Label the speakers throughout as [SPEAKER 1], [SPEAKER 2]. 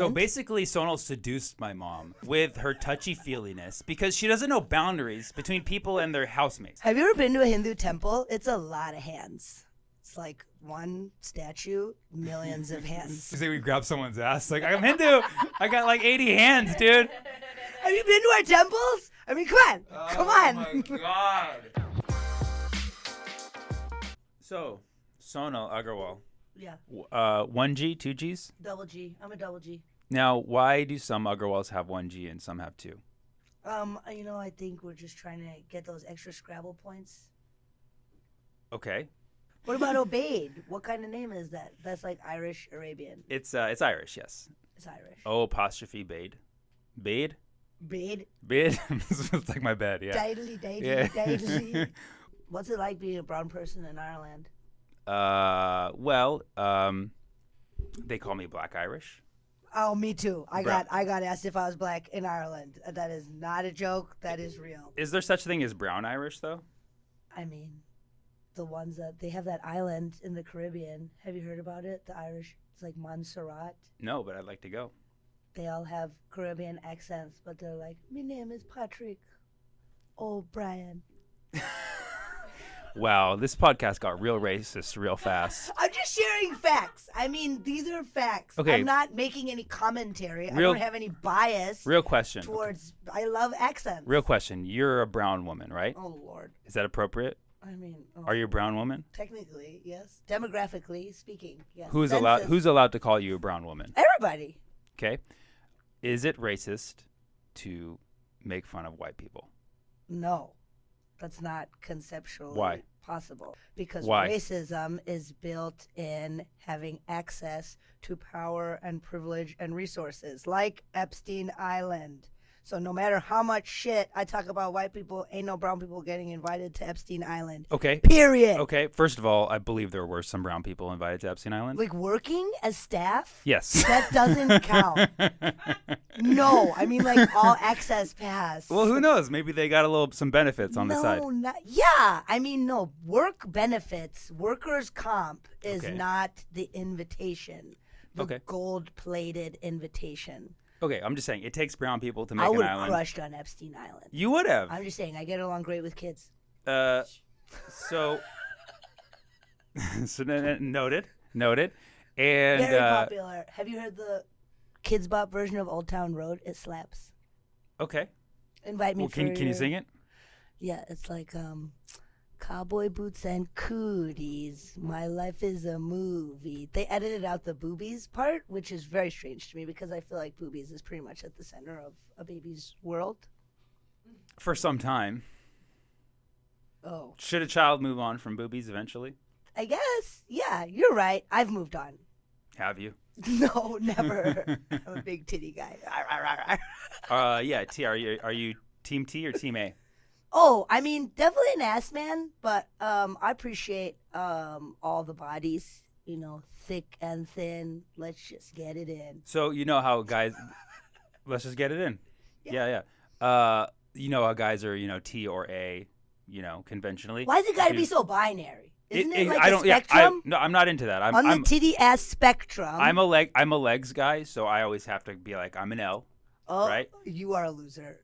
[SPEAKER 1] So basically, Sonal seduced my mom with her touchy-feeliness because she doesn't know boundaries between people and their housemates.
[SPEAKER 2] Have you ever been to a Hindu temple? It's a lot of hands. It's like one statue, millions of hands.
[SPEAKER 1] You say we grab someone's ass? Like, I'm Hindu. I got like 80 hands, dude.
[SPEAKER 2] Have you been to our temples? I mean, come on. Come on.
[SPEAKER 1] Oh, my God. So, Sonal Aggarwal.
[SPEAKER 2] Yeah.
[SPEAKER 1] 1G, 2Gs?
[SPEAKER 2] Double G. I'm a double G.
[SPEAKER 1] Now, why do some Aggarwals have 1G and some have 2?
[SPEAKER 2] I think we're just trying to get those extra Scrabble points.
[SPEAKER 1] Okay.
[SPEAKER 2] What about Obaid? What kind of name is that? That's like Irish Arabian.
[SPEAKER 1] It's Irish, yes.
[SPEAKER 2] It's Irish.
[SPEAKER 1] O apostrophe Bade. Bade?
[SPEAKER 2] Bade?
[SPEAKER 1] Bade? It's like my bed, yeah.
[SPEAKER 2] Daidly. What's it like being a brown person in Ireland?
[SPEAKER 1] They call me Black Irish.
[SPEAKER 2] Oh, me too. I got asked if I was black in Ireland. That is not a joke. That is real.
[SPEAKER 1] Is there such a thing as brown Irish, though?
[SPEAKER 2] I mean, the ones that they have that island in the Caribbean. Have you heard about it? The Irish. It's like Montserrat.
[SPEAKER 1] No, but I'd like to go.
[SPEAKER 2] They all have Caribbean accents, but they're like, "My name is Patrick O'Brien."
[SPEAKER 1] Wow, this podcast got real racist real fast.
[SPEAKER 2] I'm just sharing facts. I mean, these are facts.
[SPEAKER 1] Okay.
[SPEAKER 2] I'm not making any commentary. I don't have any bias.
[SPEAKER 1] Real question.
[SPEAKER 2] Towards, I love accents.
[SPEAKER 1] Real question. You're a brown woman, right?
[SPEAKER 2] Oh, Lord.
[SPEAKER 1] Is that appropriate?
[SPEAKER 2] I mean.
[SPEAKER 1] Are you a brown woman?
[SPEAKER 2] Technically, yes. Demographically speaking, yes.
[SPEAKER 1] Who's allowed to call you a brown woman?
[SPEAKER 2] Everybody.
[SPEAKER 1] Okay. Is it racist to make fun of white people?
[SPEAKER 2] No. That's not conceptually possible. Because racism is built in having access to power and privilege and resources, like Epstein Island. So no matter how much shit I talk about white people, ain't no brown people getting invited to Epstein Island.
[SPEAKER 1] Okay.
[SPEAKER 2] Period.
[SPEAKER 1] Okay. First of all, I believe there were some brown people invited to Epstein Island.
[SPEAKER 2] Like working as staff?
[SPEAKER 1] Yes.
[SPEAKER 2] That doesn't count. No, I mean like all access pass.
[SPEAKER 1] Well, who knows? Maybe they got some benefits on the side.
[SPEAKER 2] Yeah, I mean no. Work benefits, workers' comp is not the invitation. The gold-plated intation.
[SPEAKER 1] Okay, I'm just saying it takes brown people to make an
[SPEAKER 2] island.
[SPEAKER 1] island.
[SPEAKER 2] I would have crushed on Epstein Island.
[SPEAKER 1] You would have.
[SPEAKER 2] I'm just saying I get along great with kids.
[SPEAKER 1] So noted. And
[SPEAKER 2] very popular. Have you heard the Kids Bop version of Old Town Road? It slaps.
[SPEAKER 1] Okay.
[SPEAKER 2] Invite me.
[SPEAKER 1] Can you sing it?
[SPEAKER 2] Yeah, it's like cowboy boots and cooties. My life is a movie. They edited out the boobies part, which is very strange to me because I feel like boobies is pretty much at the center of a baby's world.
[SPEAKER 1] For some time.
[SPEAKER 2] Oh.
[SPEAKER 1] Should a child move on from boobies eventually?
[SPEAKER 2] I guess. Yeah, you're right. I've moved on.
[SPEAKER 1] Have you?
[SPEAKER 2] No, never. I'm a big titty guy.
[SPEAKER 1] Yeah. T. Are you Team T or Team A?
[SPEAKER 2] Oh, I mean, definitely an ass man, but I appreciate all the bodies, thick and thin. Let's just get it in.
[SPEAKER 1] So you know how guys, let's just get it in. Yeah. You know how guys are, T or A, conventionally.
[SPEAKER 2] Why is it got to be so binary? Isn't it like a spectrum?
[SPEAKER 1] No, I'm not into that. I'm
[SPEAKER 2] the titty ass spectrum.
[SPEAKER 1] I'm a legs guy, so I always have to be like I'm an L.
[SPEAKER 2] Oh,
[SPEAKER 1] right?
[SPEAKER 2] You are a loser.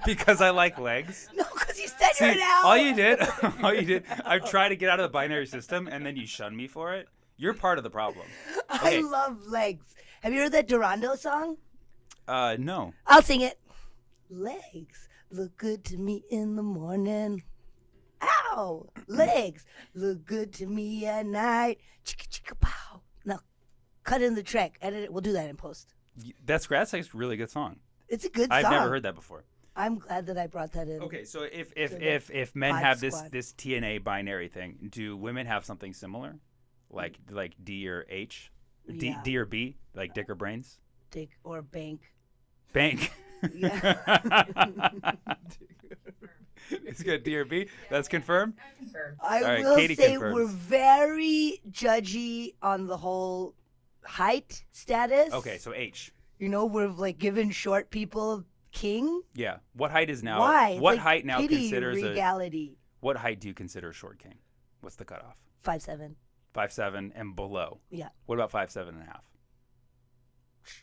[SPEAKER 1] Because I like legs.
[SPEAKER 2] No, because you said you're an L.
[SPEAKER 1] All you did, I tried to get out of the binary system, and then you shun me for it. You're part of the problem. Okay.
[SPEAKER 2] I love legs. Have you heard that Durando song?
[SPEAKER 1] No.
[SPEAKER 2] I'll sing it. Legs look good to me in the morning. Ow! Legs look good to me at night. Chicka chicka pow. Now, cut in the track. Edit it. We'll do that in post.
[SPEAKER 1] That's a really good song.
[SPEAKER 2] It's a good song.
[SPEAKER 1] I've never heard that before.
[SPEAKER 2] I'm glad that I brought that in.
[SPEAKER 1] Okay, so if men have this TNA binary thing, do women have something similar, like D or H, D or B, like dick or brains?
[SPEAKER 2] Dick or bank.
[SPEAKER 1] Bank.
[SPEAKER 2] Yeah.
[SPEAKER 1] It's good. D or B? That's confirmed?
[SPEAKER 3] Confirmed.
[SPEAKER 2] I will
[SPEAKER 1] Katie
[SPEAKER 2] say
[SPEAKER 1] confirms.
[SPEAKER 2] we're very judgy on the whole height status.
[SPEAKER 1] Okay, so H.
[SPEAKER 2] We're like giving short people king.
[SPEAKER 1] Yeah. What height is now?
[SPEAKER 2] Why?
[SPEAKER 1] What height now considers
[SPEAKER 2] regality.
[SPEAKER 1] What height do you consider a short king? What's the cutoff?
[SPEAKER 2] 5'7".
[SPEAKER 1] 5'7" and below.
[SPEAKER 2] Yeah.
[SPEAKER 1] What about 5'7.5"?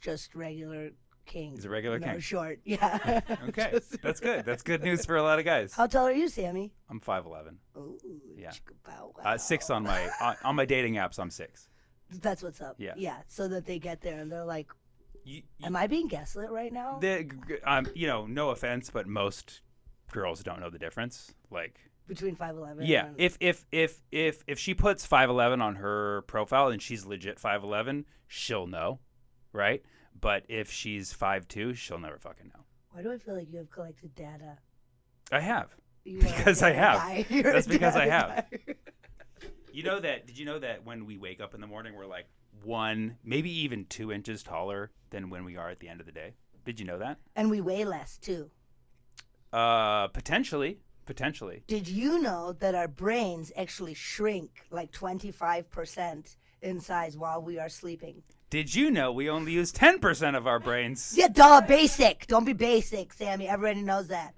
[SPEAKER 2] Just regular king.
[SPEAKER 1] He's a regular king.
[SPEAKER 2] Short. Yeah.
[SPEAKER 1] Okay, that's good. That's good news for a lot of guys.
[SPEAKER 2] How tall are you, Sammy?
[SPEAKER 1] I'm 5'11".
[SPEAKER 2] Ooh,
[SPEAKER 1] yeah.
[SPEAKER 2] Wow.
[SPEAKER 1] 6 on my dating apps. I'm 6.
[SPEAKER 2] That's what's up.
[SPEAKER 1] Yeah.
[SPEAKER 2] Yeah. So that they get there and they're like, am I being gaslit right now?
[SPEAKER 1] No offense, but most girls don't know the difference. Like
[SPEAKER 2] between 5'11".
[SPEAKER 1] Yeah. If she puts 5'11" on her profile and she's legit 5'11", she'll know, right? But if she's 5'2", she'll never fucking know.
[SPEAKER 2] Why do I feel like you have collected data?
[SPEAKER 1] I have. Because I have. That's because I have. You know that? Did you know that when we wake up in the morning, we're like 1, maybe even 2 inches taller than when we are at the end of the day? Did you know that?
[SPEAKER 2] And we weigh less too.
[SPEAKER 1] Potentially.
[SPEAKER 2] Did you know that our brains actually shrink like 25% in size while we are sleeping?
[SPEAKER 1] Did you know we only use 10% of our brains?
[SPEAKER 2] Yeah, duh, basic. Don't be basic, Sammy. Everybody knows that.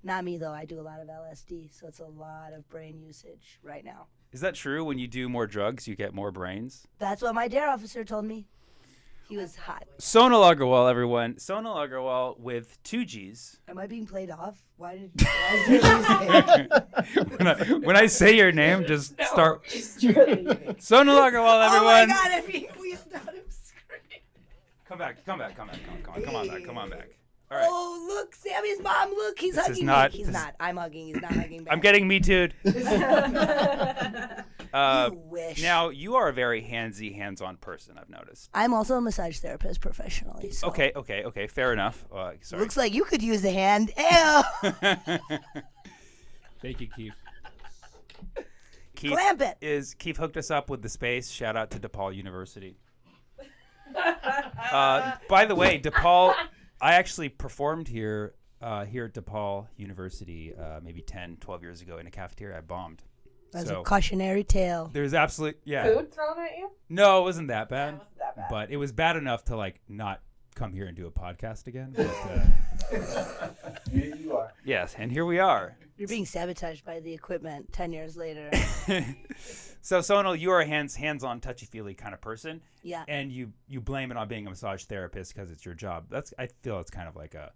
[SPEAKER 2] Not me, though. I do a lot of LSD, so it's a lot of brain usage right now.
[SPEAKER 1] Is that true? When you do more drugs, you get more brains?
[SPEAKER 2] That's what my dare officer told me. He was hot.
[SPEAKER 1] Sonal Aggarwal, everyone. Sonal Aggarwal with 2 Gs.
[SPEAKER 2] Am I being played off? Why did you say
[SPEAKER 1] it? when I say your name, just start. Sonal Aggarwal, everyone.
[SPEAKER 2] Oh my God, I'm being wheeled out of screen.
[SPEAKER 1] Come on back. All right.
[SPEAKER 2] Oh, look, Sammy's mom, look, he's hugging me. He's not. I'm hugging. He's not hugging back.
[SPEAKER 1] I'm getting me too'd.
[SPEAKER 2] You wish.
[SPEAKER 1] Now, you are a very hands-on person, I've noticed.
[SPEAKER 2] I'm also a massage therapist professionally. So.
[SPEAKER 1] Okay. Fair enough. Sorry.
[SPEAKER 2] Looks like you could use a hand. Ew.
[SPEAKER 1] Thank you, Keith.
[SPEAKER 2] Clamp it.
[SPEAKER 1] Keith hooked us up with the space. Shout out to DePaul University. By the way, DePaul, I actually performed here at DePaul University maybe 10, 12 years ago in a cafeteria. I bombed.
[SPEAKER 2] That's a cautionary tale.
[SPEAKER 1] There's absolutely,
[SPEAKER 3] Food thrown at you?
[SPEAKER 1] No, it wasn't that bad.
[SPEAKER 3] It wasn't that bad.
[SPEAKER 1] But it was bad enough to not come here and do a podcast again. But,
[SPEAKER 4] here you are.
[SPEAKER 1] Yes, and here we are.
[SPEAKER 2] You're being sabotaged by the equipment 10 years later.
[SPEAKER 1] So, Sonal, you are a hands-on, touchy-feely kind of person.
[SPEAKER 2] Yeah.
[SPEAKER 1] And you blame it on being a massage therapist because it's your job. I feel it's kind of like a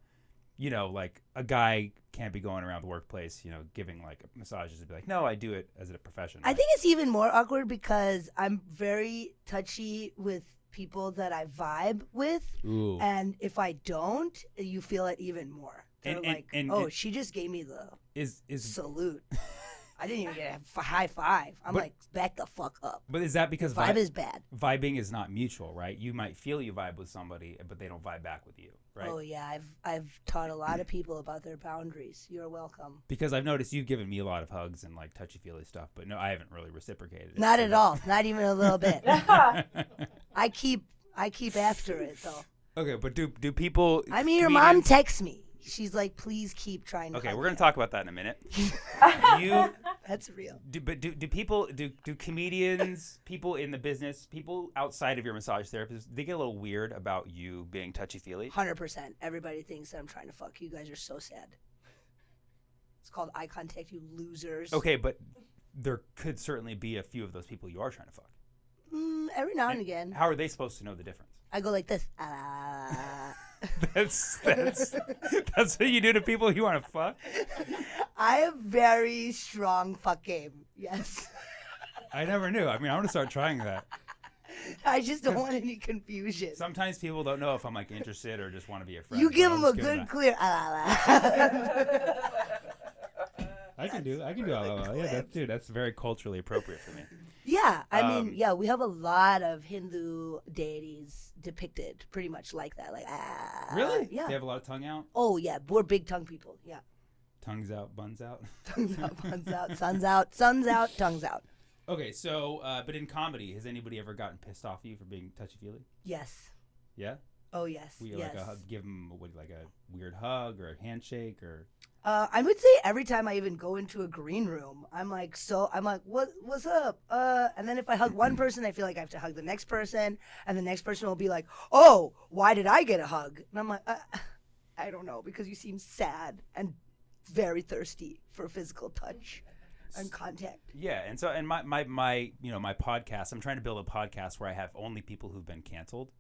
[SPEAKER 1] guy can't be going around the workplace, giving massages and be like, no, I do it as a profession.
[SPEAKER 2] I think it's even more awkward because I'm very touchy with people that I vibe with.
[SPEAKER 1] Ooh.
[SPEAKER 2] And if I don't, you feel it even more. They're she just gave me the salute. I didn't even get a high five. I'm back the fuck up.
[SPEAKER 1] But is that because
[SPEAKER 2] vibe is bad?
[SPEAKER 1] Vibing is not mutual, right? You might feel you vibe with somebody, but they don't vibe back with you, right?
[SPEAKER 2] Oh yeah, I've taught a lot of people about their boundaries. You're welcome.
[SPEAKER 1] Because I've noticed you've given me a lot of hugs and touchy-feely stuff, but no, I haven't really reciprocated it.
[SPEAKER 2] Not at all. Not even a little bit. I keep after it though.
[SPEAKER 1] Okay, but do people?
[SPEAKER 2] I mean, your mom texts me. She's like, please keep trying to.
[SPEAKER 1] Okay, we're gonna talk about that in a minute.
[SPEAKER 2] That's real.
[SPEAKER 1] Do comedians, people in the business, people outside of your massage therapist, they get a little weird about you being touchy-feely?
[SPEAKER 2] 100%. Everybody thinks that I'm trying to fuck. You guys are so sad. It's called eye contact, you losers.
[SPEAKER 1] Okay, but there could certainly be a few of those people you are trying to fuck.
[SPEAKER 2] Every now and again.
[SPEAKER 1] How are they supposed to know the difference?
[SPEAKER 2] I go like this.
[SPEAKER 1] That's what you do to people you want to fuck?
[SPEAKER 2] I have very strong fuck game. Yes.
[SPEAKER 1] I never knew. I mean, I'm going to start trying that.
[SPEAKER 2] I just don't want any confusion.
[SPEAKER 1] Sometimes people don't know if I'm interested or just want to be a friend.
[SPEAKER 2] You give them a good clear.
[SPEAKER 1] I can do yeah, that's very culturally appropriate for me.
[SPEAKER 2] Yeah, I mean, we have a lot of Hindu deities depicted pretty much like that.
[SPEAKER 1] Really?
[SPEAKER 2] Yeah.
[SPEAKER 1] They have a lot of tongue out?
[SPEAKER 2] Oh, yeah. We're big tongue people. Yeah.
[SPEAKER 1] Tongues out, buns out?
[SPEAKER 2] Tongues out, buns out, sun's out, tongues out.
[SPEAKER 1] Okay, so, but in comedy, has anybody ever gotten pissed off at you for being touchy-feely?
[SPEAKER 2] Yes.
[SPEAKER 1] Yeah?
[SPEAKER 2] Oh, yes.
[SPEAKER 1] Will you
[SPEAKER 2] yes.
[SPEAKER 1] give them a weird hug or a handshake or?
[SPEAKER 2] I would say every time I even go into a green room, I'm like, what's up? And then if I hug one person, I feel like I have to hug the next person, and the next person will be like, oh, why did I get a hug? And I'm like, I don't know, because you seem sad and very thirsty for physical touch. and contact.
[SPEAKER 1] Yeah, and so my my podcast. I'm trying to build a podcast where I have only people who've been canceled,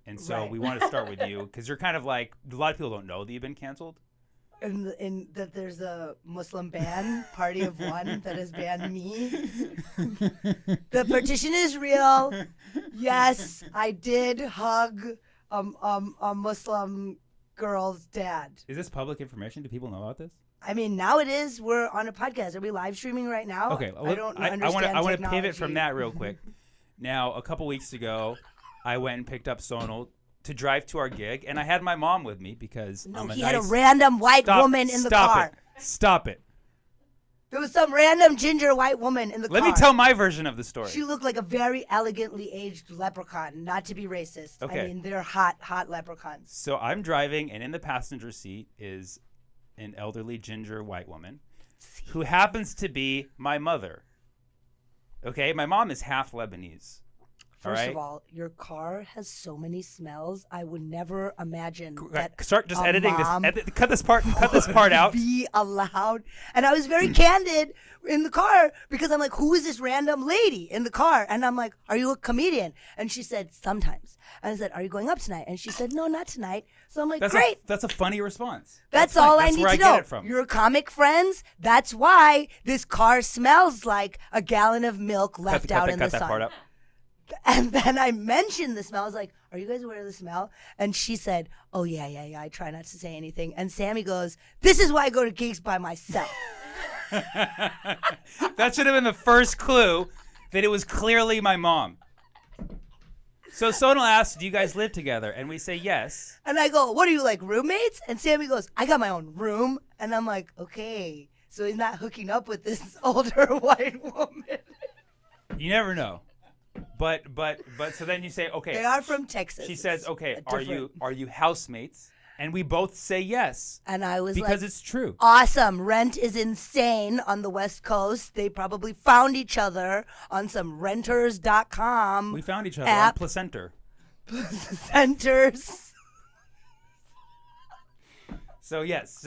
[SPEAKER 1] and so we want to start with you because you're kind of like a lot of people don't know that you've been canceled.
[SPEAKER 2] In that there's a Muslim ban, party of one that has banned me. The petition is real. Yes, I did hug a Muslim girl's dad.
[SPEAKER 1] Is this public information? Do people know about this?
[SPEAKER 2] I mean, now it is. We're on a podcast. Are we live streaming right now?
[SPEAKER 1] Okay,
[SPEAKER 2] I don't understand.
[SPEAKER 1] I want to pivot from that real quick. Now, a couple weeks ago, I went and picked up Sonal to drive to our gig, and I had my mom with me because
[SPEAKER 2] he had a random white woman in the car.
[SPEAKER 1] Stop it.
[SPEAKER 2] There was some random ginger white woman in the car.
[SPEAKER 1] Let me tell my version of the story.
[SPEAKER 2] She looked like a very elegantly aged leprechaun, not to be racist.
[SPEAKER 1] Okay.
[SPEAKER 2] I mean, they're hot leprechauns.
[SPEAKER 1] So I'm driving, and in the passenger seat is an elderly ginger white woman who happens to be my mother. Okay? My mom is half Lebanese.
[SPEAKER 2] First of all, your car has so many smells. I would never imagine that.
[SPEAKER 1] Start just editing this. Cut this part out.
[SPEAKER 2] Be allowed. And I was very candid in the car because I'm like, who is this random lady in the car? And I'm like, are you a comedian? And she said, sometimes. And I said, are you going up tonight? And she said, no, not tonight. So I'm like, great.
[SPEAKER 1] That's a funny response.
[SPEAKER 2] That's all I need to know.
[SPEAKER 1] Get it from.
[SPEAKER 2] You're comic friends. That's why this car smells like a gallon of milk left out in the sun. Cut that part out. And then I mentioned the smell. I was like, are you guys aware of the smell? And she said, oh, yeah. I try not to say anything. And Sammy goes, this is why I go to gigs by myself.
[SPEAKER 1] That should have been the first clue that it was clearly my mom. So Sonal asks, do you guys live together? And we say yes.
[SPEAKER 2] And I go, what are you, like roommates? And Sammy goes, I got my own room. And I'm like, okay. So he's not hooking up with this older white woman.
[SPEAKER 1] You never know. But so then you say, okay.
[SPEAKER 2] They are from Texas.
[SPEAKER 1] She says, okay, are you housemates? And we both say yes.
[SPEAKER 2] And I was
[SPEAKER 1] because it's true.
[SPEAKER 2] Awesome. Rent is insane on the West Coast. They probably found each other on some renters.com.
[SPEAKER 1] We found each other on Placenter.
[SPEAKER 2] Placenters.
[SPEAKER 1] So yes,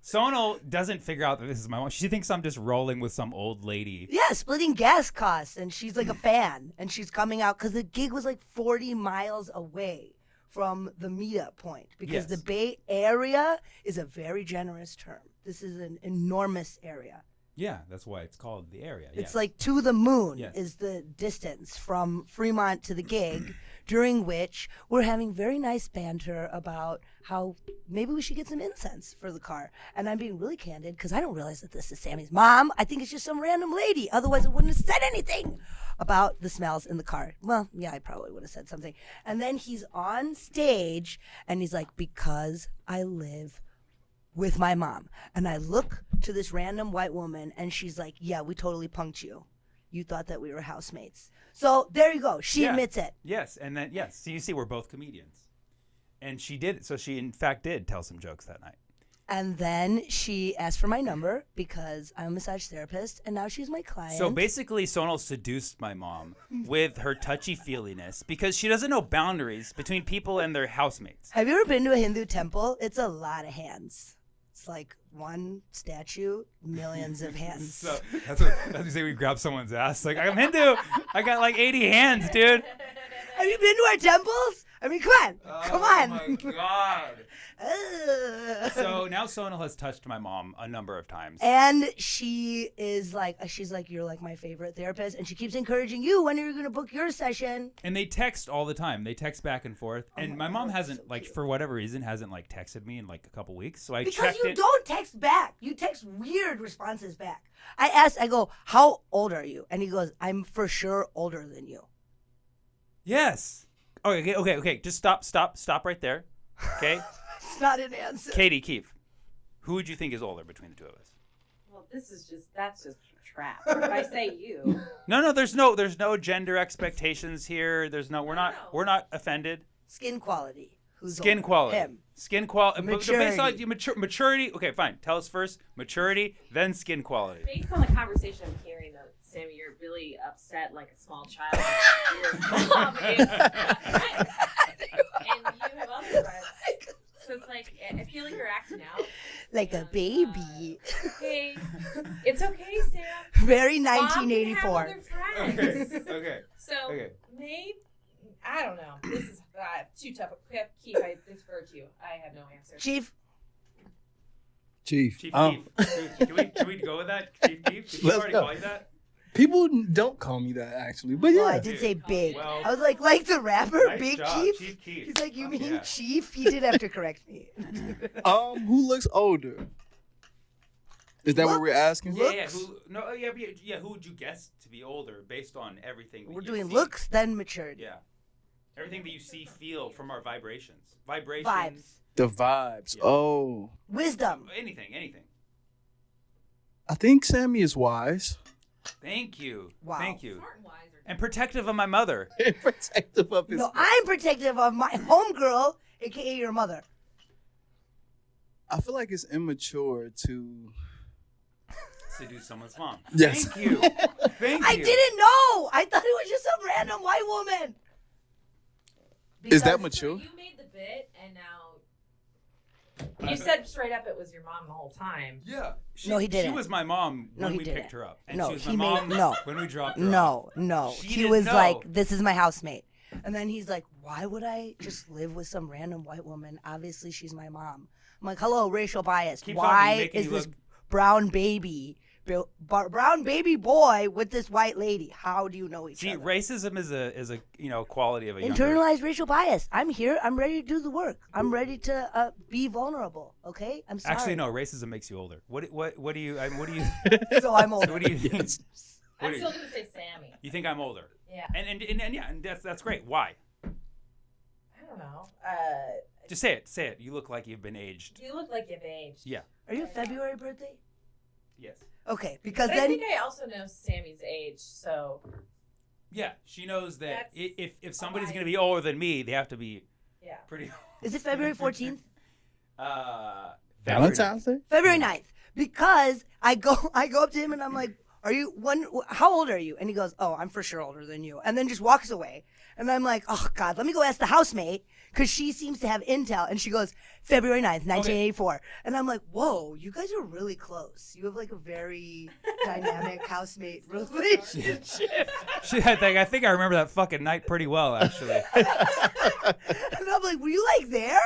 [SPEAKER 1] Sonal doesn't figure out that this is my mom. She thinks I'm just rolling with some old lady.
[SPEAKER 2] Yeah, splitting gas costs. And she's like a fan. And she's coming out because the gig was like 40 miles away from the meetup point. Because the Bay Area is a very generous term. This is an enormous area.
[SPEAKER 1] Yeah, that's why it's called the area.
[SPEAKER 2] It's like to the moon is the distance from Fremont to the gig, during which we're having very nice banter about how maybe we should get some incense for the car. And I'm being really candid because I don't realize that this is Sammy's mom. I think it's just some random lady. Otherwise, I wouldn't have said anything about the smells in the car. Well, yeah, I probably would have said something. And then he's on stage and he's like, because I live with my mom. And I look to this random white woman and she's like, yeah, we totally punked you. You thought that we were housemates. So there you go. She admits it.
[SPEAKER 1] Yes. And then, So you see, we're both comedians. And she did. So she, in fact, did tell some jokes that night.
[SPEAKER 2] And then she asked for my number because I'm a massage therapist, and now she's my client.
[SPEAKER 1] So basically, Sonal seduced my mom with her touchy-feeliness because she doesn't know boundaries between people and their housemates.
[SPEAKER 2] Have you ever been to a Hindu temple? It's a lot of hands. It's like one statue, millions of hands.
[SPEAKER 1] So that's what you say. We grab someone's ass. Like, I'm Hindu. I got like 80 hands, dude.
[SPEAKER 2] Have you been to our temples? I mean, come on.
[SPEAKER 1] Oh my God. So now Sonal has touched my mom a number of times.
[SPEAKER 2] And she's like, you're like my favorite therapist. And she keeps encouraging you, when are you going to book your session?
[SPEAKER 1] And they text all the time. They text back and forth. And my mom hasn't, for whatever reason, hasn't texted me in like a couple weeks. So I checked it.
[SPEAKER 2] Because you don't text back. You text weird responses back. I go, how old are you? And he goes, I'm for sure older than you.
[SPEAKER 1] Yes. Okay. Just stop right there. Okay.
[SPEAKER 2] It's not an answer.
[SPEAKER 1] Katie, Keefe, who would you think is older between the two of us?
[SPEAKER 3] Well, that's just a trap. If I say you.
[SPEAKER 1] No, there's no gender expectations here. We're not offended.
[SPEAKER 2] Skin quality. Who's
[SPEAKER 1] skin
[SPEAKER 2] older?
[SPEAKER 1] quality?
[SPEAKER 2] Him.
[SPEAKER 1] Skin quality.
[SPEAKER 2] Maturity.
[SPEAKER 1] Based on maturity. Okay, fine. Tell us first maturity, then skin quality.
[SPEAKER 3] Based on the conversation I'm hearing, though, Sammy, you're really upset like a small child. Your mom is right. And you have other friends. So it's like, I feel like you're acting out.
[SPEAKER 2] Like a baby.
[SPEAKER 3] Hey, it's okay, Sam.
[SPEAKER 2] Very
[SPEAKER 3] Mom
[SPEAKER 2] 1984.
[SPEAKER 3] can have other friends.
[SPEAKER 1] Okay.
[SPEAKER 3] So
[SPEAKER 1] Okay.
[SPEAKER 3] maybe I don't know. This is too tough. Keith, I defer to you. I have no answer.
[SPEAKER 2] Chief.
[SPEAKER 1] Keith. Can we go with that? Chief Keith? Did you
[SPEAKER 5] Let's
[SPEAKER 1] already
[SPEAKER 5] go.
[SPEAKER 1] call you that?
[SPEAKER 5] People don't call me that actually, but yeah.
[SPEAKER 2] Well, I did say big.
[SPEAKER 1] Well,
[SPEAKER 2] I was like the rapper,
[SPEAKER 1] Nice
[SPEAKER 2] Big
[SPEAKER 1] job,
[SPEAKER 2] Chief.
[SPEAKER 1] Chief Keith.
[SPEAKER 2] He's like, you
[SPEAKER 1] Fuck
[SPEAKER 2] mean
[SPEAKER 1] yeah.
[SPEAKER 2] Chief? He did have to correct me.
[SPEAKER 5] Who looks older? Is that what we're
[SPEAKER 2] Looks?
[SPEAKER 5] asking?
[SPEAKER 1] Yeah. Who would you guess to be older based on everything?
[SPEAKER 2] We're
[SPEAKER 1] you
[SPEAKER 2] doing
[SPEAKER 1] see?
[SPEAKER 2] looks, then maturity.
[SPEAKER 1] Yeah. Everything that you see, feel from our vibrations.
[SPEAKER 2] Vibes.
[SPEAKER 5] The vibes.
[SPEAKER 1] Yeah.
[SPEAKER 5] Oh,
[SPEAKER 2] Wisdom.
[SPEAKER 1] Anything.
[SPEAKER 5] I think Sammy is wise.
[SPEAKER 1] Thank you.
[SPEAKER 2] Wow.
[SPEAKER 1] Thank you.
[SPEAKER 3] Smart and wise are
[SPEAKER 1] And protective of my mother.
[SPEAKER 5] Protective of his.
[SPEAKER 2] No, I'm protective of my homegirl, aka your mother.
[SPEAKER 5] I feel like it's immature to.
[SPEAKER 1] Seduce someone's mom.
[SPEAKER 5] Yes.
[SPEAKER 1] Thank you. Thank you.
[SPEAKER 2] I didn't know. I thought it was just some random white woman.
[SPEAKER 5] Is that
[SPEAKER 2] Because-
[SPEAKER 5] mature?
[SPEAKER 3] You made the bit, and now you said straight up it was your mom the whole time.
[SPEAKER 1] Yeah.
[SPEAKER 2] No, he didn't.
[SPEAKER 1] She was my mom
[SPEAKER 2] No,
[SPEAKER 1] when
[SPEAKER 2] he
[SPEAKER 1] we
[SPEAKER 2] didn't.
[SPEAKER 1] picked her up. And
[SPEAKER 2] No,
[SPEAKER 1] she was
[SPEAKER 2] he
[SPEAKER 1] my
[SPEAKER 2] made-
[SPEAKER 1] mom
[SPEAKER 2] no.
[SPEAKER 1] when we dropped her off.
[SPEAKER 2] No.
[SPEAKER 1] She
[SPEAKER 2] He
[SPEAKER 1] didn't
[SPEAKER 2] was
[SPEAKER 1] know.
[SPEAKER 2] like, this is my housemate. And then he's like, why would I just live with some random white woman? Obviously, she's my mom. I'm like, hello, racial bias.
[SPEAKER 1] Keep talking,
[SPEAKER 2] Why
[SPEAKER 1] making
[SPEAKER 2] is
[SPEAKER 1] you
[SPEAKER 2] this
[SPEAKER 1] look-
[SPEAKER 2] brown baby boy with this white lady? How do you know each
[SPEAKER 1] See,
[SPEAKER 2] other?
[SPEAKER 1] racism is a quality of a younger.
[SPEAKER 2] Internalized racial bias. I'm here. I'm ready to do the work. I'm ready to be vulnerable. Okay, I'm sorry.
[SPEAKER 1] Actually, no. Racism makes you older. What do you?
[SPEAKER 2] So I'm older.
[SPEAKER 1] What do you?
[SPEAKER 5] Yes.
[SPEAKER 1] What
[SPEAKER 3] I'm
[SPEAKER 1] do
[SPEAKER 3] still gonna say Sammy.
[SPEAKER 1] You think I'm older?
[SPEAKER 3] Yeah.
[SPEAKER 1] And that's great. Why?
[SPEAKER 3] I don't know.
[SPEAKER 1] Just say it. Say it. You look like you've been aged.
[SPEAKER 3] You look like you've aged.
[SPEAKER 1] Yeah.
[SPEAKER 2] Are you a February birthday?
[SPEAKER 1] Yes.
[SPEAKER 2] Okay, because
[SPEAKER 3] But I
[SPEAKER 2] then
[SPEAKER 3] think I also know Sammy's age, so
[SPEAKER 1] Yeah. She knows that
[SPEAKER 3] That's
[SPEAKER 1] if somebody's
[SPEAKER 3] why-
[SPEAKER 1] gonna be older than me, they have to be
[SPEAKER 3] yeah.
[SPEAKER 1] pretty.
[SPEAKER 2] is it February 14th?
[SPEAKER 5] Valentine's Day?
[SPEAKER 2] February 9th. Because I go up to him and I'm like, how old are you? And he goes, oh, I'm for sure older than you. And then just walks away. And I'm like, oh God, let me go ask the housemate because she seems to have intel. And she goes, February 9th, 1984. And I'm like, whoa, you guys are really close. You have like a very dynamic housemate relationship.
[SPEAKER 1] Shit, I think I remember that fucking night pretty well, actually.
[SPEAKER 2] And I'm like, were you like there?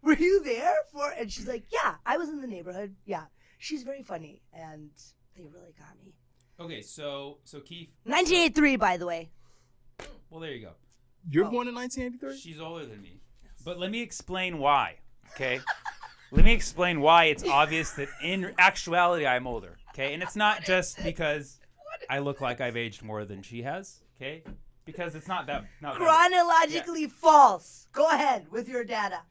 [SPEAKER 2] Were you there for? And she's like, yeah, I was in the neighborhood. Yeah. She's very funny. And they really got me.
[SPEAKER 1] Okay, so Keith.
[SPEAKER 2] 1983, by the way.
[SPEAKER 1] Well, there you go.
[SPEAKER 5] You're born in 1983?
[SPEAKER 1] She's older than me. But let me explain why, okay? Let me explain why it's obvious that in actuality I'm older, okay? And it's not just because I look like I've aged more than she has, okay? Because it's not that.
[SPEAKER 2] Chronologically false. Go ahead with your data.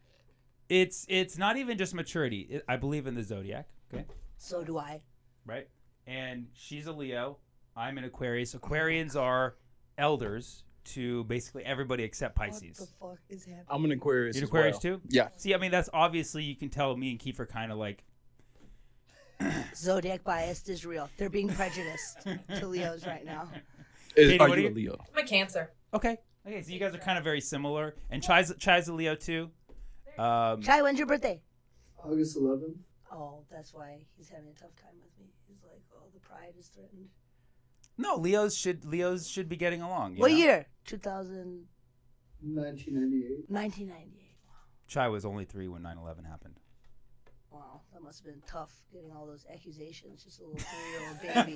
[SPEAKER 1] It's not even just maturity. I believe in the zodiac, okay?
[SPEAKER 2] So do I.
[SPEAKER 1] Right? And she's a Leo. I'm an Aquarius. Aquarians are elders to basically everybody except Pisces.
[SPEAKER 2] What the fuck is happening?
[SPEAKER 5] I'm an Aquarius.
[SPEAKER 1] You're an
[SPEAKER 5] as
[SPEAKER 1] Aquarius
[SPEAKER 5] well.
[SPEAKER 1] too?
[SPEAKER 5] Yeah.
[SPEAKER 1] See, I mean, that's obviously, you can tell me and Keith are kind of like.
[SPEAKER 2] Zodiac bias is real. They're being prejudiced to Leos right now.
[SPEAKER 1] Katie,
[SPEAKER 5] Are
[SPEAKER 1] what
[SPEAKER 5] you
[SPEAKER 1] are
[SPEAKER 5] a Leo?
[SPEAKER 3] I'm a Cancer.
[SPEAKER 1] Okay, so you guys are kind of very similar. And Chai's a Leo too.
[SPEAKER 2] Chai, when's your birthday?
[SPEAKER 4] August 11th.
[SPEAKER 2] Oh, that's why he's having a tough time with me. He's like, oh, the pride is threatened.
[SPEAKER 1] No, Leos should be getting along.
[SPEAKER 2] What
[SPEAKER 1] know?
[SPEAKER 2] year? 2000.
[SPEAKER 4] 1998.
[SPEAKER 2] 1998.
[SPEAKER 1] Chai was only 3 when 9/11 happened.
[SPEAKER 2] Wow, that must have been tough getting all those accusations. Just a little 3-year-old baby.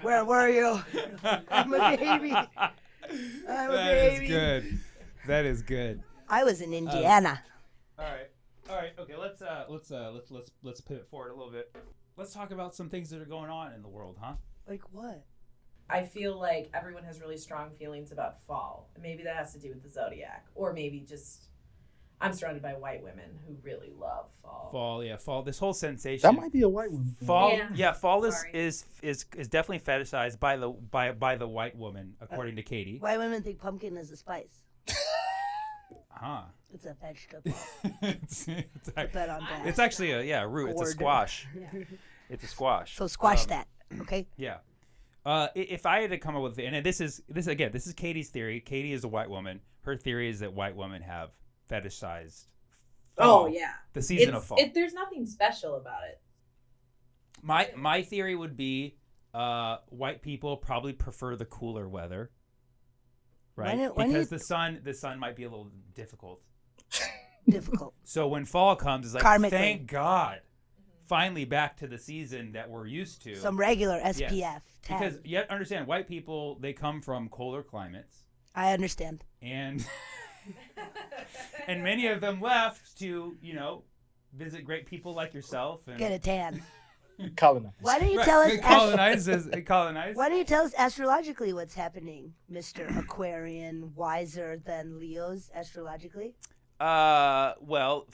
[SPEAKER 2] Where were you? I'm a baby. I'm a baby.
[SPEAKER 1] That is good.
[SPEAKER 2] I was in Indiana.
[SPEAKER 1] All right. Okay. Let's pivot forward a little bit. Let's talk about some things that are going on in the world, huh?
[SPEAKER 2] Like what?
[SPEAKER 3] I feel like everyone has really strong feelings about fall. Maybe that has to do with the zodiac, or maybe just I'm surrounded by white women who really love fall.
[SPEAKER 1] Fall. This whole sensation.
[SPEAKER 5] That might be a white one.
[SPEAKER 1] Fall.
[SPEAKER 3] Yeah.
[SPEAKER 1] Yeah. Fall
[SPEAKER 3] Sorry.
[SPEAKER 1] is definitely fetishized by the white woman, according to Katie.
[SPEAKER 2] White women think pumpkin is a spice.
[SPEAKER 1] Huh.
[SPEAKER 2] It's a vegetable.
[SPEAKER 1] it's,
[SPEAKER 2] Bet on that.
[SPEAKER 1] it's actually a root. It's a
[SPEAKER 2] Gourd.
[SPEAKER 1] squash.
[SPEAKER 2] Yeah.
[SPEAKER 1] It's a squash.
[SPEAKER 2] So squash that, okay?
[SPEAKER 1] Yeah. If I had to come up with, and this is Katie's theory. Katie is a white woman. Her theory is that white women have fetishized fall,
[SPEAKER 3] Oh yeah,
[SPEAKER 1] the season of fall.
[SPEAKER 3] There's nothing special about it.
[SPEAKER 1] My theory would be white people probably prefer the cooler weather, right? Because the sun might be a little difficult. So when fall comes, it's like, thank God, finally back to the season that we're used to.
[SPEAKER 2] Some regular SPF.
[SPEAKER 1] Yes. Because you have to understand, white people, they come from colder climates.
[SPEAKER 2] I understand.
[SPEAKER 1] And and many of them left to, visit great people like yourself and
[SPEAKER 2] get a tan.
[SPEAKER 5] Colonize.
[SPEAKER 2] Why don't you tell us?
[SPEAKER 1] Colonize.
[SPEAKER 2] Why don't you tell us astrologically what's happening, Mr. Aquarian, wiser than Leo's astrologically?
[SPEAKER 1] Well,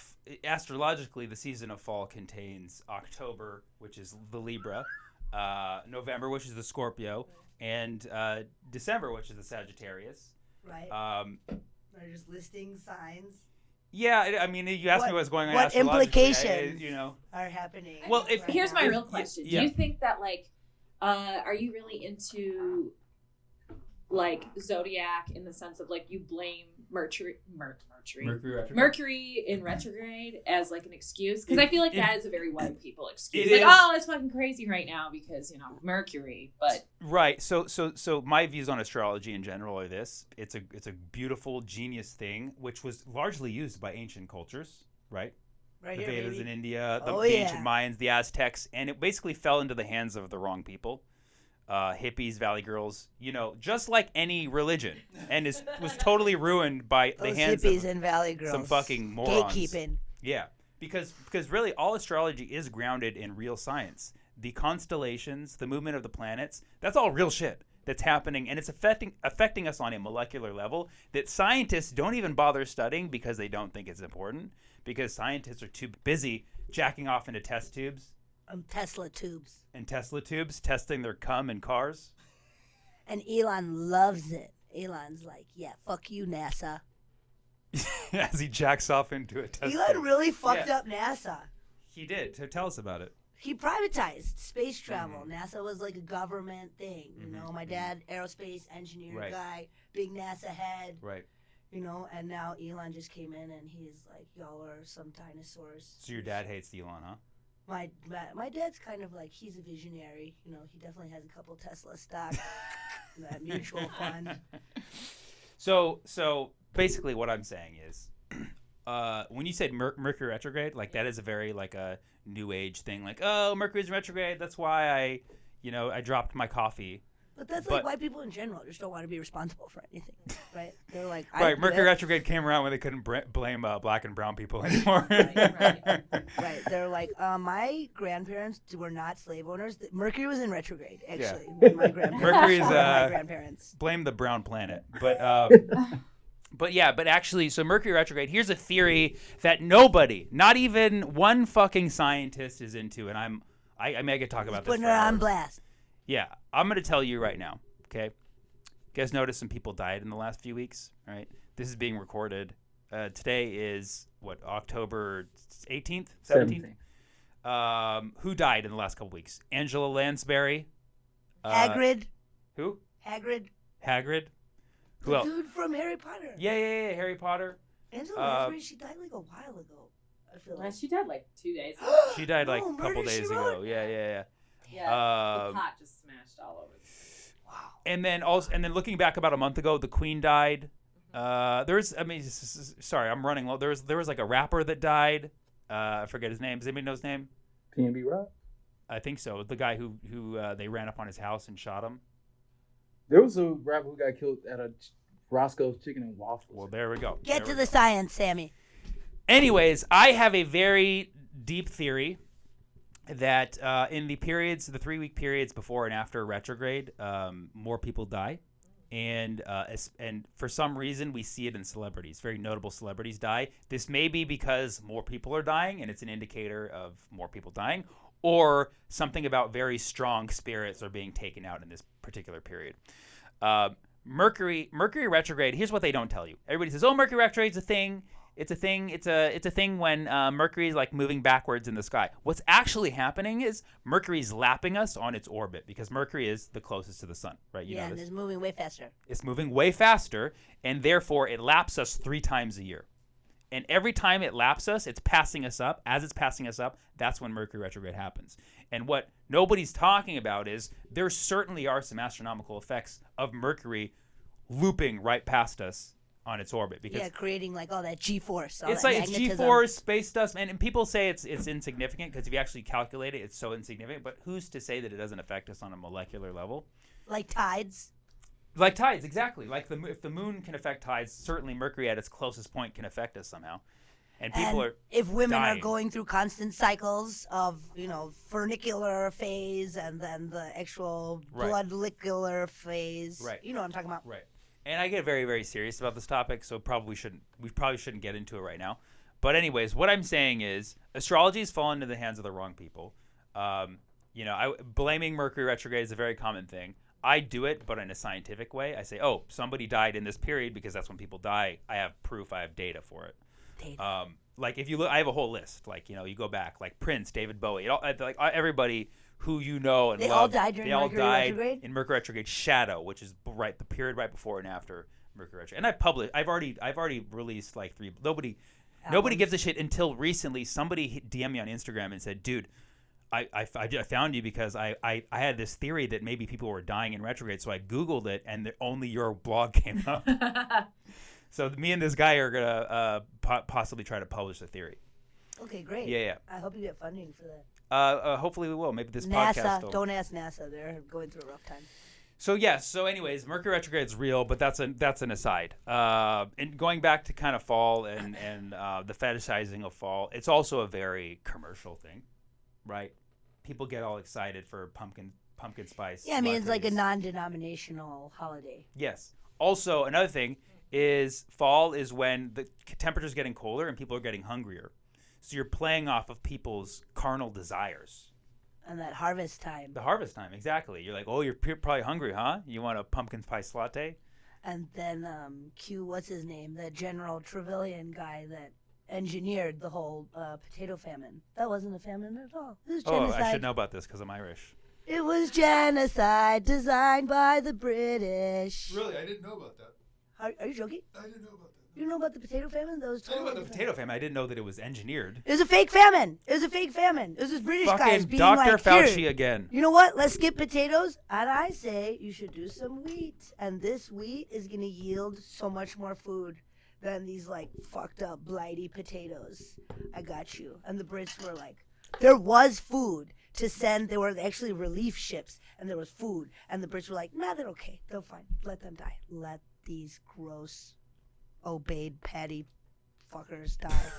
[SPEAKER 1] astrologically, the season of fall contains October, which is the Libra, November, which is the Scorpio, and December, which is the Sagittarius.
[SPEAKER 2] Right. They're just listing signs.
[SPEAKER 1] Yeah, I mean, you asked me what's going on.
[SPEAKER 2] What implications
[SPEAKER 1] are
[SPEAKER 2] happening?
[SPEAKER 1] Well,
[SPEAKER 3] here's my real question: do you think that are you really into zodiac in the sense of you blame Mercury in retrograde as an excuse? Because I feel that is a very white people excuse. It's fucking crazy right now because Mercury. But
[SPEAKER 1] right. So my views on astrology in general are this: it's a beautiful, genius thing which was largely used by ancient cultures, right? The Vedas in India, the ancient Mayans, the Aztecs, and it basically fell into the hands of the wrong people. Hippies, valley girls, just like any religion, and was totally ruined by the hands
[SPEAKER 2] hippies
[SPEAKER 1] of
[SPEAKER 2] and valley girls.
[SPEAKER 1] Some fucking morons.
[SPEAKER 2] Gatekeeping.
[SPEAKER 1] Yeah, because really all astrology is grounded in real science. The constellations, the movement of the planets, that's all real shit that's happening, and it's affecting us on a molecular level that scientists don't even bother studying because they don't think it's important, because scientists are too busy jacking off into test tubes.
[SPEAKER 2] Tesla tubes.
[SPEAKER 1] And Tesla tubes, testing their cum in cars.
[SPEAKER 2] And Elon loves it. Elon's like, yeah, fuck you, NASA.
[SPEAKER 1] As he jacks off into a test
[SPEAKER 2] Elon
[SPEAKER 1] tube.
[SPEAKER 2] really fucked up NASA.
[SPEAKER 1] He did. So tell us about it.
[SPEAKER 2] He privatized space travel. NASA was a government thing. My dad, aerospace engineer guy, big NASA head.
[SPEAKER 1] Right.
[SPEAKER 2] And now Elon just came in and he's like, y'all are some dinosaurs.
[SPEAKER 1] So your dad hates Elon, huh?
[SPEAKER 2] My dad's kind of he's a visionary. He definitely has a couple Tesla stock, that mutual fund.
[SPEAKER 1] So basically what I'm saying is, when you said Mercury retrograde, that is a very a new age thing. Mercury's retrograde. That's why I dropped my coffee.
[SPEAKER 2] But that's white people in general just don't want to be responsible for anything, right? They're like,
[SPEAKER 1] right. Mercury retrograde came around when they couldn't blame black and brown people anymore.
[SPEAKER 2] Right. They're like, my grandparents were not slave owners. Mercury was in retrograde, actually. When my grandparents.
[SPEAKER 1] Mercury's
[SPEAKER 2] my grandparents.
[SPEAKER 1] Blame the brown planet, but actually, so Mercury retrograde. Here's a theory that nobody, not even one fucking scientist, is into, and I could talk about this.
[SPEAKER 2] Putting her on blast.
[SPEAKER 1] Yeah, I'm going to tell you right now, okay? You guys noticed some people died in the last few weeks, right? This is being recorded. Today is, October 18th? 17th? Who died in the last couple weeks? Angela Lansbury.
[SPEAKER 2] Hagrid.
[SPEAKER 1] Who?
[SPEAKER 2] Hagrid.
[SPEAKER 1] Who else?
[SPEAKER 2] Dude from Harry Potter.
[SPEAKER 1] Yeah, Harry Potter.
[SPEAKER 2] Angela Lansbury, she died a while ago, I feel like.
[SPEAKER 3] She died 2 days ago.
[SPEAKER 1] She died a couple days ago. Yeah.
[SPEAKER 3] Yeah, the pot just smashed all over.
[SPEAKER 1] Wow. And then looking back about a month ago, the Queen died. Sorry, I'm running low. There was a rapper that died. I forget his name. Does anybody know his name?
[SPEAKER 5] PNB Rock?
[SPEAKER 1] I think so. The guy who they ran up on his house and shot him.
[SPEAKER 5] There was a rapper who got killed at a Roscoe's Chicken and Waffles.
[SPEAKER 1] Well, there we go.
[SPEAKER 2] Get to the science, Sammy.
[SPEAKER 1] Anyways, I have a very deep theory that in the 3-week periods before and after retrograde, more people die, and for some reason we see it in celebrities. Very notable celebrities die. This may be because more people are dying, and it's an indicator of more people dying, or something about very strong spirits are being taken out in this particular period. Mercury retrograde. Here's what they don't tell you. Everybody says, "Oh, Mercury retrograde's a thing." It's a thing. It's a thing when Mercury is moving backwards in the sky. What's actually happening is Mercury's lapping us on its orbit because Mercury is the closest to the sun, right? You know
[SPEAKER 2] and it's moving way faster.
[SPEAKER 1] It's moving way faster, and therefore it laps us 3 times a year. And every time it laps us, it's passing us up. As it's passing us up, that's when Mercury retrograde happens. And what nobody's talking about is there certainly are some astronomical effects of Mercury looping right past us on its orbit. Because
[SPEAKER 2] creating like all that G-force.
[SPEAKER 1] It's like it's G-force, space dust, and people say it's insignificant because if you actually calculate it, it's so insignificant. But who's to say that it doesn't affect us on a molecular level?
[SPEAKER 2] Like tides.
[SPEAKER 1] Like tides, exactly. Like if the moon can affect tides, certainly Mercury at its closest point can affect us somehow. And people are
[SPEAKER 2] if women
[SPEAKER 1] dying.
[SPEAKER 2] are going through constant cycles of, funicular phase and then the actual bloodlicular phase.
[SPEAKER 1] Right.
[SPEAKER 2] You know what I'm talking about.
[SPEAKER 1] Right. And I get very, very serious about this topic, so we probably shouldn't get into it right now. But anyways, what I'm saying is astrology has fallen into the hands of the wrong people. Blaming Mercury retrograde is a very common thing. I do it, but in a scientific way. I say, oh, somebody died in this period because that's when people die. I have proof. I have data for it. Like if you look, I have a whole list. Like, you go back, like Prince, David Bowie, everybody who you know and
[SPEAKER 2] love. They all died during Mercury retrograde?
[SPEAKER 1] In Mercury retrograde shadow, which is the period right before and after Mercury retrograde. And I've already released like 3. Nobody gives a shit until recently. Somebody DM'd me on Instagram and said, dude, I found you because I had this theory that maybe people were dying in retrograde, so I Googled it, and only your blog came up. So me and this guy are going to possibly try to publish the theory.
[SPEAKER 2] Okay, great.
[SPEAKER 1] Yeah.
[SPEAKER 2] I hope you get funding for that.
[SPEAKER 1] Hopefully we will. Maybe this
[SPEAKER 2] NASA,
[SPEAKER 1] podcast
[SPEAKER 2] don't ask NASA. They're going through a rough time.
[SPEAKER 1] So anyways, Mercury retrograde is real, but that's an aside. And going back to kind of fall and the fetishizing of fall, it's also a very commercial thing, right? People get all excited for pumpkin spice.
[SPEAKER 2] Yeah, I mean, it's like a non-denominational holiday.
[SPEAKER 1] Yes. Also, another thing is fall is when the temperature's getting colder and people are getting hungrier. So you're playing off of people's carnal desires.
[SPEAKER 2] And that harvest time.
[SPEAKER 1] The harvest time, exactly. You're like, oh, you're probably hungry, huh? You want a pumpkin spice latte?
[SPEAKER 2] And then what's his name? That General Trevelyan guy that engineered the whole potato famine. That wasn't a famine at all. It was genocide.
[SPEAKER 1] I should know about this because I'm Irish.
[SPEAKER 2] It was genocide designed by the British.
[SPEAKER 5] Really? I didn't know about that.
[SPEAKER 2] Are you joking?
[SPEAKER 5] I didn't know about that.
[SPEAKER 2] You know about the potato famine? That was
[SPEAKER 1] I knew about the potato famine. I didn't know that it was engineered.
[SPEAKER 2] It was a fake famine. It was this British guys being
[SPEAKER 1] Dr.
[SPEAKER 2] like,
[SPEAKER 1] Fauci
[SPEAKER 2] here,
[SPEAKER 1] again.
[SPEAKER 2] You know what? Let's skip potatoes. And I say you should do some wheat. And this wheat is going to yield so much more food than these like fucked up blighty potatoes. I got you. And the Brits were like, there was food to send. There were actually relief ships and there was food. And the Brits were like, nah, they're okay. They're fine. Let them die. Let these gross obeyed patty fuckers die.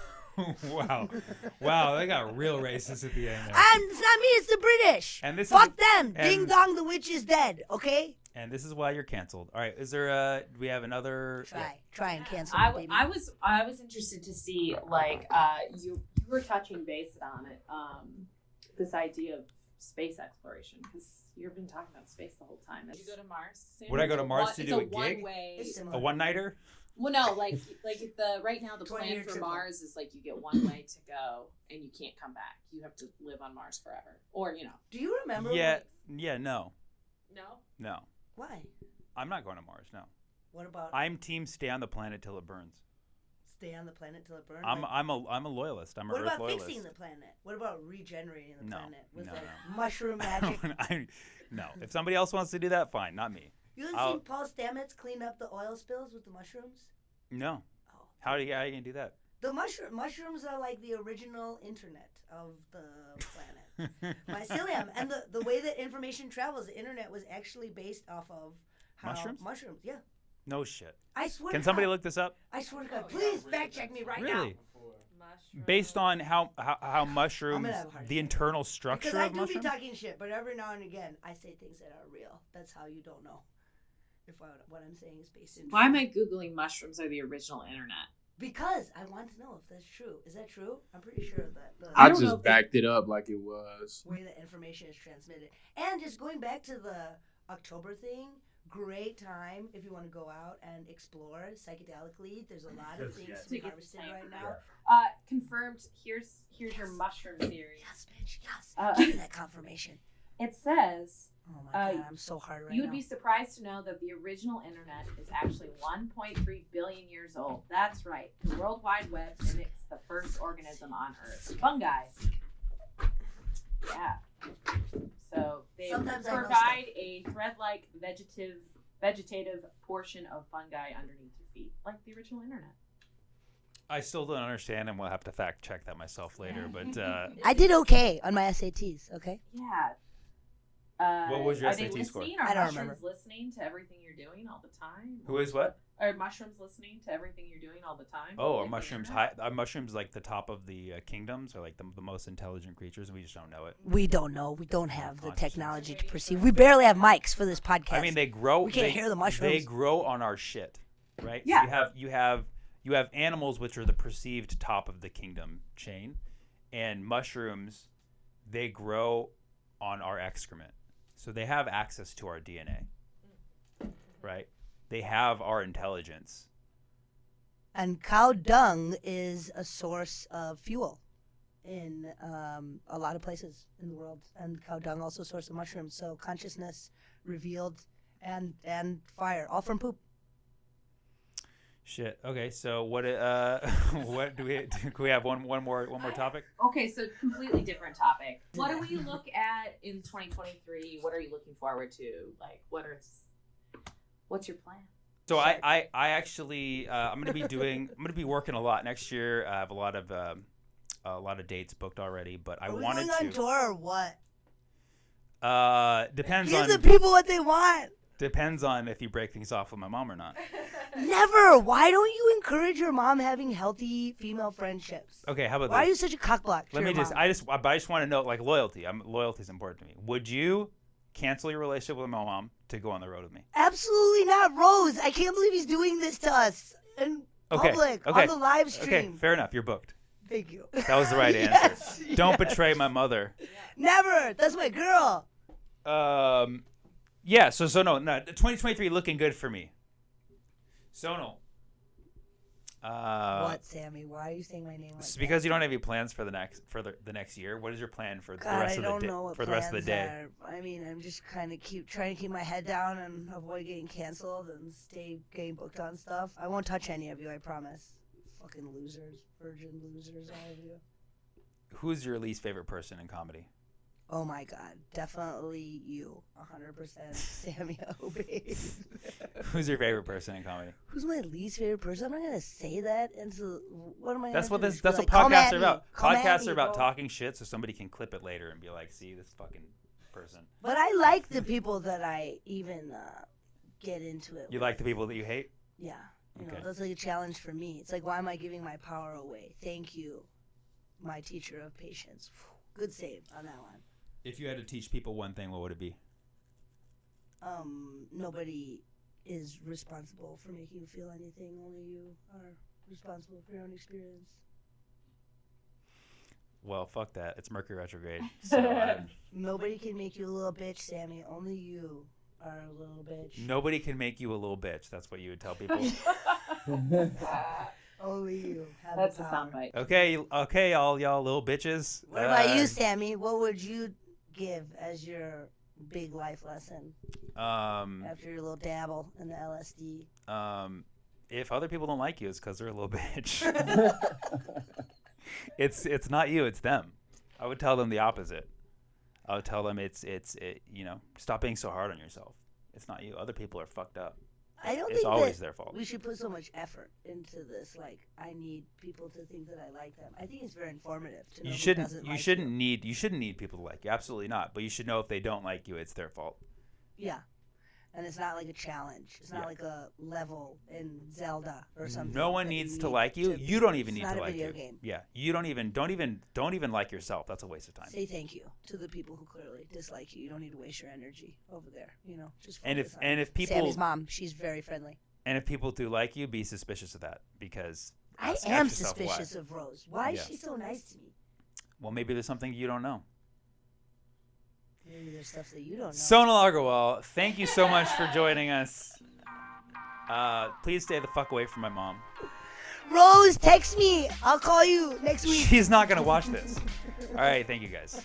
[SPEAKER 1] Wow, they got real racist at the end there.
[SPEAKER 2] And it's not me, it's the British.
[SPEAKER 1] And
[SPEAKER 2] fuck them. Ding dong, the witch is dead, okay?
[SPEAKER 1] And this is why you're canceled. All right, is there do we have another
[SPEAKER 2] Try and cancel me, baby.
[SPEAKER 3] I was interested to see you were touching base on it, this idea of space exploration, because you've been talking about space the whole time. Did you go to Mars?
[SPEAKER 1] Would I go to Mars to do a gig? A one-nighter?
[SPEAKER 3] Well, no, like right now the plan for Mars is like you get one way to go and you can't come back. You have to live on Mars forever, or
[SPEAKER 2] Do you remember?
[SPEAKER 1] No.
[SPEAKER 3] No.
[SPEAKER 2] Why?
[SPEAKER 1] I'm not going to Mars. No.
[SPEAKER 2] What about?
[SPEAKER 1] I'm team stay on the planet till it burns.
[SPEAKER 2] Stay on the planet till it burns.
[SPEAKER 1] I'm a loyalist. I'm a Earth loyalist.
[SPEAKER 2] What about fixing the planet? What about regenerating the planet with
[SPEAKER 1] no.
[SPEAKER 2] mushroom magic?
[SPEAKER 1] No. If somebody else wants to do that, fine. Not me.
[SPEAKER 2] You haven't seen Paul Stamets clean up the oil spills with the mushrooms?
[SPEAKER 1] No. Oh. How are you gonna do that?
[SPEAKER 2] The mushrooms are like the original internet of the planet. Mycelium. And the way that information travels, the internet was actually based off of how mushrooms, yeah.
[SPEAKER 1] No shit.
[SPEAKER 2] I swear.
[SPEAKER 1] Can somebody look this up?
[SPEAKER 2] I swear to God. Please fact check me right now.
[SPEAKER 1] Really? Based on how mushrooms, the internal structure of mushrooms?
[SPEAKER 2] Because I do be talking shit, but every now and again, I say things that are real. That's how you don't know if what I'm saying is based in
[SPEAKER 3] Why am I Googling mushrooms are the original internet?
[SPEAKER 2] Because I want to know if that's true. Is that true? I'm pretty sure that.
[SPEAKER 5] I just backed it up like it was.
[SPEAKER 2] Way that information is transmitted. And just going back to the October thing, great time if you want to go out and explore psychedelically. There's a lot of things to be harvested right now.
[SPEAKER 3] Confirmed. Here's your mushroom theory.
[SPEAKER 2] Yes, bitch. Yes. Give me that confirmation.
[SPEAKER 3] It says
[SPEAKER 2] Oh my God, I'm so hard right now.
[SPEAKER 3] You would be surprised to know that the original internet is actually 1.3 billion years old. That's right. The World Wide Web mimics the first organism on Earth, fungi. Yeah. So they provide a thread-like vegetative portion of fungi underneath your feet, like the original internet.
[SPEAKER 1] I still don't understand, and we'll have to fact check that myself later. But
[SPEAKER 2] I did okay on my SATs. Okay.
[SPEAKER 3] Yeah.
[SPEAKER 1] What was your
[SPEAKER 3] are
[SPEAKER 1] SAT
[SPEAKER 3] they
[SPEAKER 1] score?
[SPEAKER 3] listening? Are
[SPEAKER 2] I don't
[SPEAKER 3] mushrooms
[SPEAKER 2] remember.
[SPEAKER 3] listening to everything you're doing all the time?
[SPEAKER 1] Who is what?
[SPEAKER 3] Are mushrooms listening to everything you're doing all the time?
[SPEAKER 1] Oh, are
[SPEAKER 3] Like
[SPEAKER 1] mushrooms
[SPEAKER 3] the internet?
[SPEAKER 1] Are mushrooms like the top of the kingdoms, or like the most intelligent creatures, and we just don't know it?
[SPEAKER 2] We don't know. We don't have the
[SPEAKER 1] Consciousness.
[SPEAKER 2] technology to perceive. We barely have mics for this podcast.
[SPEAKER 1] I mean, they grow.
[SPEAKER 2] We can't
[SPEAKER 1] they,
[SPEAKER 2] hear the mushrooms.
[SPEAKER 1] They grow on our shit, right?
[SPEAKER 3] Yeah.
[SPEAKER 1] So you have animals which are the perceived top of the kingdom chain, and mushrooms, they grow on our excrement. So they have access to our DNA, right? They have our intelligence.
[SPEAKER 2] And cow dung is a source of fuel in a lot of places in the world. And cow dung also a source of mushrooms. So consciousness revealed and fire, all from poop.
[SPEAKER 1] Shit. Okay. So what? What do we? Can we have one more topic?
[SPEAKER 3] Okay, so completely different topic. What do we look at in 2023? What are you looking forward to? Like, what's your plan?
[SPEAKER 1] So I actually I'm gonna be working a lot next year. I have a lot of dates booked already, but I
[SPEAKER 2] Are we
[SPEAKER 1] wanted
[SPEAKER 2] going
[SPEAKER 1] to.
[SPEAKER 2] on tour or what?
[SPEAKER 1] Depends
[SPEAKER 2] Give
[SPEAKER 1] on
[SPEAKER 2] the people what they want.
[SPEAKER 1] depends on if you break things off with my mom or not.
[SPEAKER 2] Never. Why don't you encourage your mom having healthy female friendships?
[SPEAKER 1] Okay, how about
[SPEAKER 2] Why are you
[SPEAKER 1] this?
[SPEAKER 2] such a cockblock?
[SPEAKER 1] Let me just. I just want to know, like, loyalty. Loyalty is important to me. Would you cancel your relationship with my mom to go on the road with me?
[SPEAKER 2] Absolutely not, Rose. I can't believe he's doing this to us in public on the live stream.
[SPEAKER 1] Okay, fair enough. You're booked.
[SPEAKER 2] Thank you.
[SPEAKER 1] That was the right
[SPEAKER 2] Yes,
[SPEAKER 1] answer. Don't
[SPEAKER 2] yes.
[SPEAKER 1] betray my mother.
[SPEAKER 2] Never. That's my girl.
[SPEAKER 1] Yeah. So no. 2023 looking good for me. Sonal.
[SPEAKER 2] What, Sammy? Why are you saying my name like
[SPEAKER 1] It's
[SPEAKER 2] that?
[SPEAKER 1] because you don't have any plans for the next year. What is your plan for the
[SPEAKER 2] God,
[SPEAKER 1] rest
[SPEAKER 2] I
[SPEAKER 1] of
[SPEAKER 2] don't
[SPEAKER 1] the day?
[SPEAKER 2] know what
[SPEAKER 1] For the rest of the day.
[SPEAKER 2] plans are. I mean, I'm just kind of trying to keep my head down and avoid getting canceled and stay getting booked on stuff. I won't touch any of you, I promise. Fucking losers, virgin losers, all of you.
[SPEAKER 1] Who's your least favorite person in comedy?
[SPEAKER 2] Oh my God, definitely you, 100%, Sammy Obey.
[SPEAKER 1] Who's your favorite person in comedy?
[SPEAKER 2] Who's my least favorite person? I'm not gonna say that. And so, what am I?
[SPEAKER 1] That's
[SPEAKER 2] gonna
[SPEAKER 1] what
[SPEAKER 2] do?
[SPEAKER 1] this.
[SPEAKER 2] Just be
[SPEAKER 1] That's
[SPEAKER 2] like,
[SPEAKER 1] what
[SPEAKER 2] "Come
[SPEAKER 1] podcasts
[SPEAKER 2] at
[SPEAKER 1] are
[SPEAKER 2] me.
[SPEAKER 1] about.
[SPEAKER 2] Come at
[SPEAKER 1] Podcasts
[SPEAKER 2] me,
[SPEAKER 1] are about
[SPEAKER 2] bro."
[SPEAKER 1] talking shit, so somebody can clip it later and be like, "See this fucking person."
[SPEAKER 2] But I like the people that I even get into it.
[SPEAKER 1] You
[SPEAKER 2] with.
[SPEAKER 1] like the people that you hate?
[SPEAKER 2] Yeah. You know,
[SPEAKER 1] Okay.
[SPEAKER 2] that's like a challenge for me. It's like, why am I giving my power away? Thank you, my teacher of patience. Good save on that one.
[SPEAKER 1] If you had to teach people one thing, what would it be?
[SPEAKER 2] Nobody is responsible for making you feel anything. Only you are responsible for your own experience.
[SPEAKER 1] Well, fuck that. It's Mercury retrograde. So
[SPEAKER 2] Nobody can make you a little bitch, Sammy. Only you are a little bitch.
[SPEAKER 1] nobody can make you a little bitch. That's what you would tell people.
[SPEAKER 2] Only you have
[SPEAKER 3] That's
[SPEAKER 2] the
[SPEAKER 3] a
[SPEAKER 2] power.
[SPEAKER 3] soundbite.
[SPEAKER 1] Okay, all y'all little bitches.
[SPEAKER 2] What about you, Sammy? What would you give as your big life lesson after your little dabble in the LSD?
[SPEAKER 1] If other people don't like you, it's because they're a little bitch. It's not you, it's them. I would tell them the opposite. I would tell them it's stop being so hard on yourself. It's not you. Other people are fucked up.
[SPEAKER 2] I don't
[SPEAKER 1] It's
[SPEAKER 2] think
[SPEAKER 1] always
[SPEAKER 2] that
[SPEAKER 1] their fault.
[SPEAKER 2] we should put so much effort into this. Like, I need people to think that I like them. I think it's very informative to know
[SPEAKER 1] You
[SPEAKER 2] who
[SPEAKER 1] shouldn't.
[SPEAKER 2] doesn't
[SPEAKER 1] You
[SPEAKER 2] like
[SPEAKER 1] shouldn't need. You shouldn't need people to like you. Absolutely not. But you should know if they don't like you, it's their fault.
[SPEAKER 2] Yeah. And it's not like a challenge. It's not
[SPEAKER 1] Yeah.
[SPEAKER 2] like a level in Zelda or something.
[SPEAKER 1] No one
[SPEAKER 2] that
[SPEAKER 1] needs
[SPEAKER 2] you
[SPEAKER 1] to
[SPEAKER 2] need
[SPEAKER 1] like you. You don't even
[SPEAKER 2] it's
[SPEAKER 1] need
[SPEAKER 2] not
[SPEAKER 1] to
[SPEAKER 2] a
[SPEAKER 1] like
[SPEAKER 2] video
[SPEAKER 1] you.
[SPEAKER 2] game.
[SPEAKER 1] Yeah. You don't even like yourself. That's a waste of time.
[SPEAKER 2] Say thank you to the people who clearly dislike you. You don't need to waste your energy over there. You know, just
[SPEAKER 1] And
[SPEAKER 2] focus on
[SPEAKER 1] if people
[SPEAKER 2] Sammy's mom, she's very friendly.
[SPEAKER 1] and if people do like you, be suspicious of that because
[SPEAKER 2] I
[SPEAKER 1] ask
[SPEAKER 2] am
[SPEAKER 1] yourself why.
[SPEAKER 2] suspicious of Rose. Why is
[SPEAKER 1] Yes.
[SPEAKER 2] she so nice to me?
[SPEAKER 1] Well, maybe there's something you don't know.
[SPEAKER 2] Maybe there's stuff that you don't know.
[SPEAKER 1] Sonal Aggarwal, thank you so much for joining us. Please stay the fuck away from my mom.
[SPEAKER 2] Rose, text me. I'll call you next week.
[SPEAKER 1] She's not gonna watch this. All right, thank you guys.